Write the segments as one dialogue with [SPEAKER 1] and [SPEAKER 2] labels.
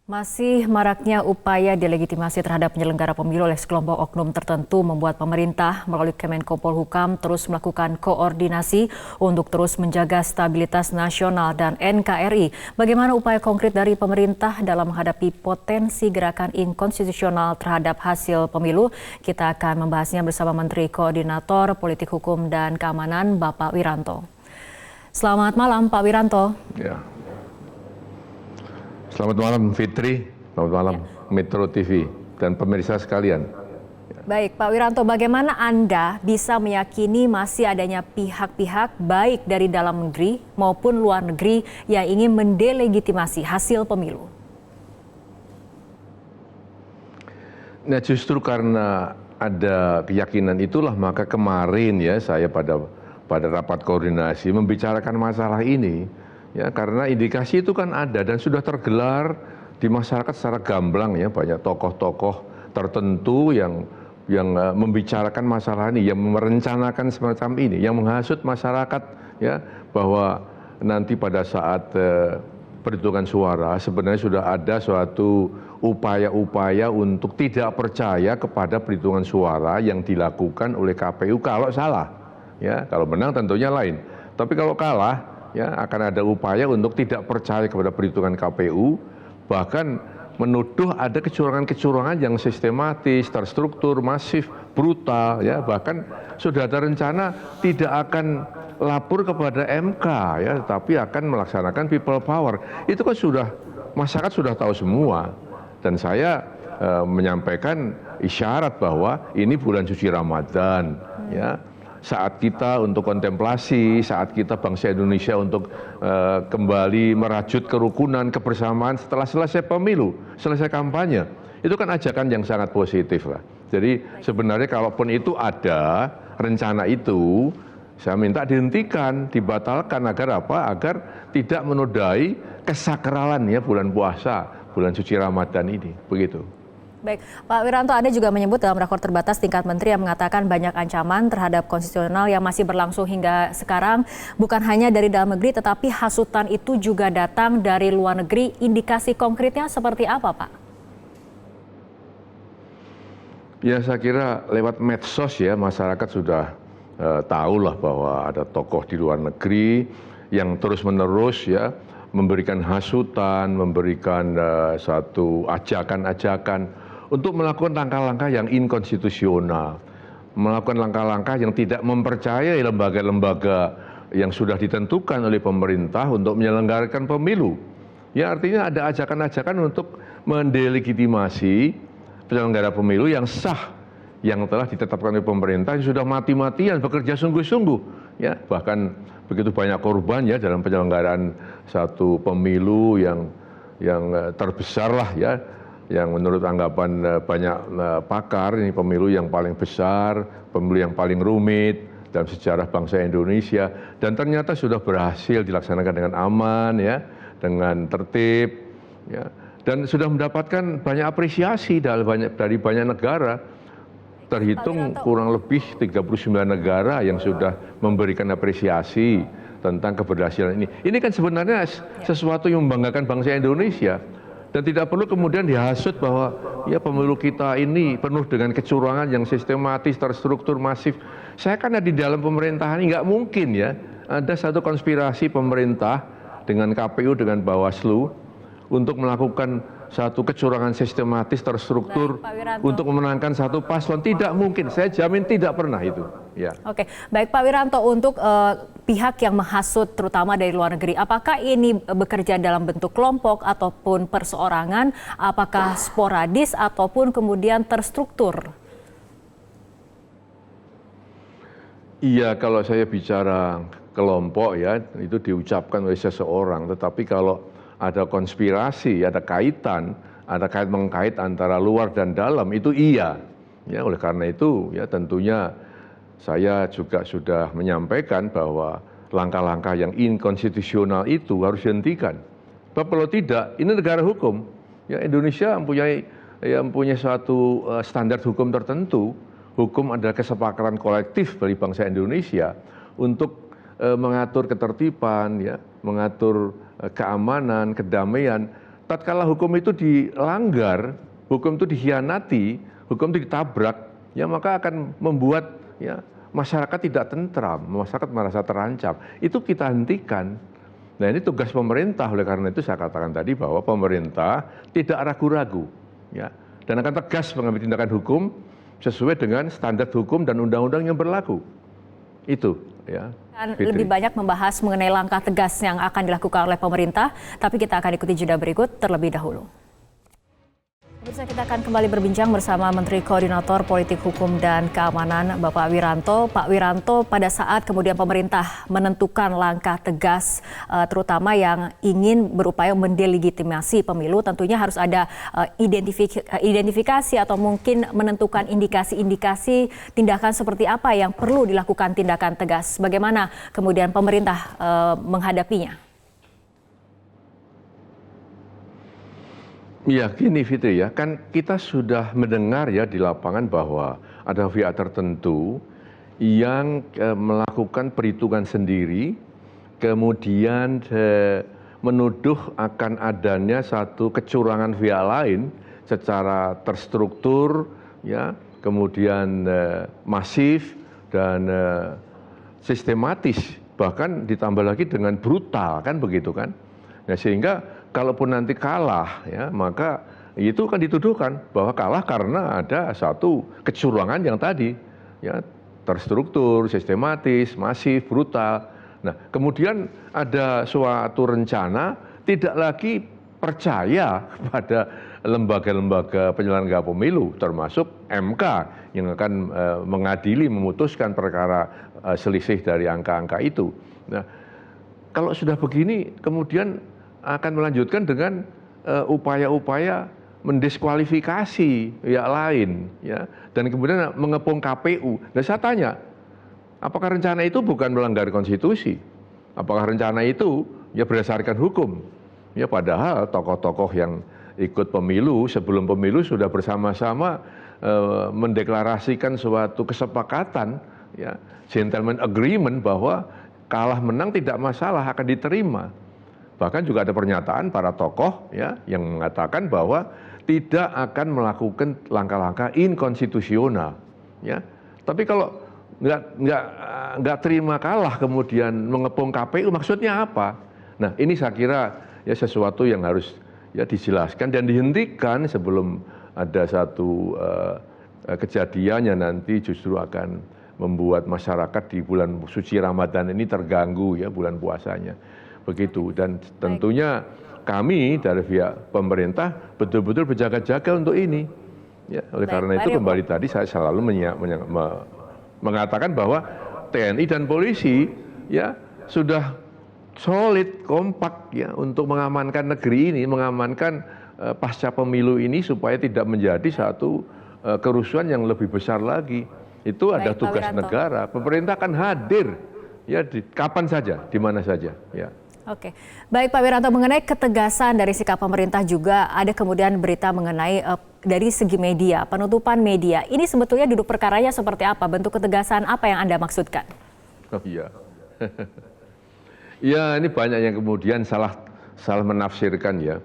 [SPEAKER 1] Masih maraknya upaya delegitimasi terhadap penyelenggara pemilu oleh sekelompok oknum tertentu membuat pemerintah melalui Kemenko Polhukam terus melakukan koordinasi untuk terus menjaga stabilitas nasional dan NKRI. Bagaimana upaya konkret dari pemerintah dalam menghadapi potensi gerakan inkonstitusional terhadap hasil pemilu? Kita akan membahasnya bersama Menteri Koordinator Politik Hukum dan Keamanan, Bapak Wiranto. Selamat malam, Pak Wiranto.
[SPEAKER 2] Ya. Selamat malam Fitri, selamat malam Metro TV dan pemirsa sekalian.
[SPEAKER 1] Baik Pak Wiranto, bagaimana Anda bisa meyakini masih adanya pihak-pihak baik dari dalam negeri maupun luar negeri yang ingin mendelegitimasi hasil pemilu?
[SPEAKER 2] Nah justru karena ada keyakinan itulah maka kemarin ya saya pada rapat koordinasi membicarakan masalah ini. Ya, karena indikasi itu kan ada dan sudah tergelar di masyarakat secara gamblang ya, banyak tokoh-tokoh tertentu yang membicarakan masalah ini, yang merencanakan semacam ini, yang menghasut masyarakat ya bahwa nanti pada saat perhitungan suara sebenarnya sudah ada suatu upaya-upaya untuk tidak percaya kepada perhitungan suara yang dilakukan oleh KPU kalau salah. Ya, kalau menang tentunya lain. Tapi kalau kalah ya akan ada upaya untuk tidak percaya kepada perhitungan KPU, bahkan menuduh ada kecurangan-kecurangan yang sistematis, terstruktur, masif, brutal, ya bahkan sudah ada rencana tidak akan lapor kepada MK, ya, tapi akan melaksanakan people power. Itu kan sudah masyarakat sudah tahu semua, dan saya menyampaikan isyarat bahwa ini bulan suci Ramadan, ya. Saat kita untuk kontemplasi, saat kita bangsa Indonesia untuk kembali merajut kerukunan, kebersamaan setelah selesai pemilu, selesai kampanye. Itu kan ajakan yang sangat positif lah. Jadi sebenarnya kalaupun itu ada rencana itu, saya minta dihentikan, dibatalkan agar apa? Agar tidak menodai kesakralan ya bulan puasa, bulan suci Ramadan ini, begitu.
[SPEAKER 1] Baik, Pak Wiranto, Anda juga menyebut dalam rakor terbatas tingkat menteri yang mengatakan banyak ancaman terhadap konstitusional yang masih berlangsung hingga sekarang, bukan hanya dari dalam negeri, tetapi hasutan itu juga datang dari luar negeri. Indikasi konkretnya seperti apa, Pak?
[SPEAKER 2] Ya, saya kira lewat medsos ya, masyarakat sudah tahulah bahwa ada tokoh di luar negeri yang terus-menerus ya memberikan hasutan, memberikan satu ajakan-ajakan untuk melakukan langkah-langkah yang inkonstitusional, melakukan langkah-langkah yang tidak mempercayai lembaga-lembaga yang sudah ditentukan oleh pemerintah untuk menyelenggarakan pemilu. Ya artinya ada ajakan-ajakan untuk mendelegitimasi penyelenggara pemilu yang sah, yang telah ditetapkan oleh pemerintah, yang sudah mati-matian bekerja sungguh-sungguh. Ya bahkan begitu banyak korban ya dalam penyelenggaraan satu pemilu yang terbesar lah ya, yang menurut anggapan banyak pakar ini pemilu yang paling besar, pemilu yang paling rumit dalam sejarah bangsa Indonesia, dan ternyata sudah berhasil dilaksanakan dengan aman ya, dengan tertib ya, dan sudah mendapatkan banyak apresiasi dari banyak negara. Terhitung kurang lebih 39 negara yang sudah memberikan apresiasi tentang keberhasilan ini. Ini kan sebenarnya sesuatu yang membanggakan bangsa Indonesia. Dan tidak perlu kemudian dihasut bahwa ya pemilu kita ini penuh dengan kecurangan yang sistematis, terstruktur, masif. Saya kan di dalam pemerintahan ini nggak mungkin ya ada satu konspirasi pemerintah dengan KPU, dengan Bawaslu untuk melakukan satu kecurangan sistematis, terstruktur untuk memenangkan satu paslon. Tidak mungkin, saya jamin tidak pernah itu. Ya.
[SPEAKER 1] Oke, baik Pak Wiranto, untuk pihak yang menghasut terutama dari luar negeri, apakah ini bekerja dalam bentuk kelompok ataupun perseorangan, apakah sporadis ataupun kemudian terstruktur?
[SPEAKER 2] Iya, kalau saya bicara kelompok ya, itu diucapkan oleh seseorang, tetapi kalau ada konspirasi, ada kait-mengkait antara luar dan dalam, itu iya. Ya, oleh karena itu ya tentunya saya juga sudah menyampaikan bahwa langkah-langkah yang inkonstitusional itu harus dihentikan. Sebab kalau tidak, ini negara hukum. Ya, Indonesia mempunyai suatu standar hukum tertentu. Hukum adalah kesepakatan kolektif bagi bangsa Indonesia untuk mengatur ketertiban, ya, mengatur keamanan, kedamaian. tatkala hukum itu dilanggar, hukum itu dikhianati, hukum itu ditabrak, ya maka akan membuat ya masyarakat tidak tentram, masyarakat merasa terancam. Itu kita hentikan. Nah ini tugas pemerintah, oleh karena itu saya katakan tadi bahwa pemerintah tidak ragu-ragu, ya, dan akan tegas mengambil tindakan hukum sesuai dengan standar hukum dan undang-undang yang berlaku. Itu, ya.
[SPEAKER 1] Lebih banyak membahas mengenai langkah tegas yang akan dilakukan oleh pemerintah, tapi kita akan ikuti jeda berikut terlebih dahulu. Pemirsa, kita akan kembali berbincang bersama Menteri Koordinator Politik Hukum dan Keamanan Bapak Wiranto. Pak Wiranto, pada saat kemudian pemerintah menentukan langkah tegas terutama yang ingin berupaya mendelegitimasi pemilu, tentunya harus ada identifikasi atau mungkin menentukan indikasi-indikasi tindakan seperti apa yang perlu dilakukan tindakan tegas. Bagaimana kemudian pemerintah menghadapinya?
[SPEAKER 2] Ya gini Fitri ya, kan kita sudah mendengar ya di lapangan bahwa ada pihak tertentu yang melakukan perhitungan sendiri, kemudian menuduh akan adanya satu kecurangan pihak lain secara terstruktur, ya, kemudian masif dan sistematis, bahkan ditambah lagi dengan brutal kan begitu kan. Nah, sehingga kalaupun nanti kalah, ya, maka itu kan dituduhkan bahwa kalah karena ada satu kecurangan yang tadi, ya, terstruktur, sistematis, masif, brutal. Nah, kemudian ada suatu rencana tidak lagi percaya kepada lembaga-lembaga penyelenggara pemilu, termasuk MK yang akan mengadili, memutuskan perkara selisih dari angka-angka itu. Nah, kalau sudah begini, kemudian akan melanjutkan dengan upaya-upaya mendiskualifikasi pihak lain, ya, dan kemudian mengepung KPU. Nah, saya tanya, apakah rencana itu bukan melanggar konstitusi? Apakah rencana itu ya berdasarkan hukum? Ya, padahal tokoh-tokoh yang ikut pemilu sebelum pemilu sudah bersama-sama mendeklarasikan suatu kesepakatan, ya, gentleman agreement bahwa kalah menang tidak masalah, akan diterima. Bahkan juga ada pernyataan para tokoh, ya, yang mengatakan bahwa tidak akan melakukan langkah-langkah inkonstitusional, ya. Tapi kalau nggak terima kalah kemudian mengepung KPU, maksudnya apa? Nah, ini saya kira ya sesuatu yang harus ya dijelaskan dan dihentikan sebelum ada satu kejadian yang nanti justru akan membuat masyarakat di bulan suci Ramadan ini terganggu, ya, bulan puasanya. Begitu, dan tentunya kami dari pihak pemerintah betul-betul berjaga-jaga untuk ini. Ya, oleh karena itu kembali tadi saya selalu mengatakan bahwa TNI dan polisi ya sudah solid, kompak ya untuk mengamankan negeri ini, mengamankan pasca pemilu ini supaya tidak menjadi satu kerusuhan yang lebih besar lagi. Itu ada tugas negara. Pemerintah akan hadir ya kapan saja, di mana saja, ya.
[SPEAKER 1] Oke, baik Pak Wiranto, mengenai ketegasan dari sikap pemerintah juga ada kemudian berita mengenai dari segi media, penutupan media. Ini sebetulnya duduk perkaranya seperti apa? Bentuk ketegasan apa yang Anda maksudkan?
[SPEAKER 2] Oh iya, ya ini banyak yang kemudian salah menafsirkan ya.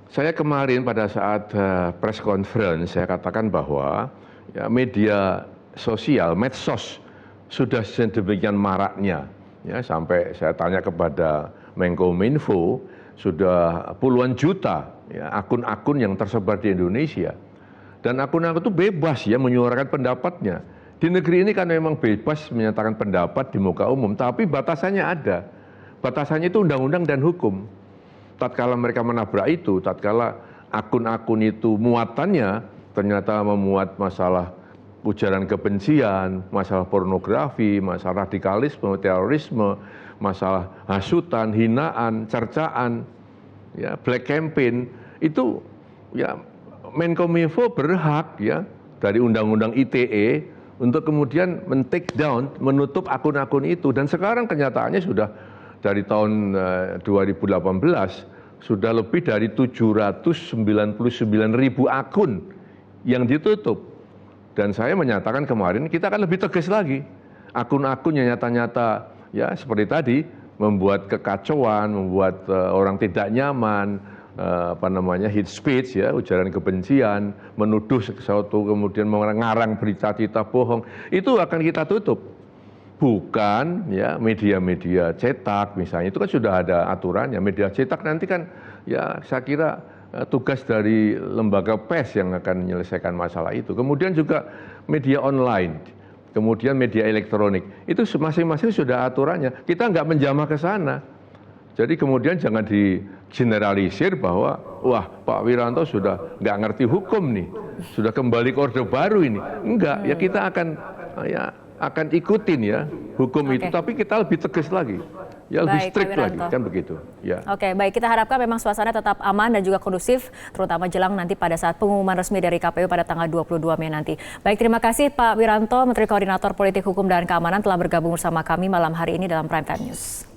[SPEAKER 2] Saya kemarin pada saat press conference saya katakan bahwa ya, media sosial, medsos sudah sedemikian maraknya. Ya, sampai saya tanya kepada Menkominfo, sudah puluhan juta ya, akun-akun yang tersebar di Indonesia. Dan akun-akun itu bebas ya menyuarakan pendapatnya. Di negeri ini kan memang bebas menyatakan pendapat di muka umum, tapi batasannya ada. Batasannya itu undang-undang dan hukum. Tatkala mereka menabrak itu, tatkala akun-akun itu muatannya ternyata memuat masalah ujaran kebencian, masalah pornografi, masalah radikalisme, terorisme, masalah hasutan, hinaan, cercaan, ya, black campaign, itu ya Menkominfo berhak ya dari Undang-Undang ITE untuk kemudian men-take down, menutup akun-akun itu. Dan sekarang kenyataannya sudah dari tahun 2018 sudah lebih dari 799.000 akun yang ditutup. Dan saya menyatakan kemarin kita akan lebih tegas lagi. Akun-akun yang nyata-nyata ya seperti tadi membuat kekacauan, membuat orang tidak nyaman, hate speech ya, ujaran kebencian, menuduh sesuatu kemudian mengarang berita-berita bohong, itu akan kita tutup. Bukan ya media-media cetak misalnya, itu kan sudah ada aturannya. Media cetak nanti kan ya saya kira tugas dari lembaga pers yang akan menyelesaikan masalah itu. Kemudian juga media online, kemudian media elektronik, itu masing-masing sudah aturannya. Kita nggak menjamah ke sana. Jadi kemudian jangan digeneralisir bahwa wah Pak Wiranto sudah nggak ngerti hukum nih, sudah kembali ke Orde Baru ini. Enggak, ya kita akan ikutin ya hukum itu, tapi kita lebih tegas lagi. Ya lebih strict lagi, kan begitu. Ya.
[SPEAKER 1] Oke, baik, kita harapkan memang suasana tetap aman dan juga kondusif, terutama jelang nanti pada saat pengumuman resmi dari KPU pada tanggal 22 Mei nanti. Baik, terima kasih Pak Wiranto, Menteri Koordinator Politik Hukum dan Keamanan telah bergabung bersama kami malam hari ini dalam Prime Time News.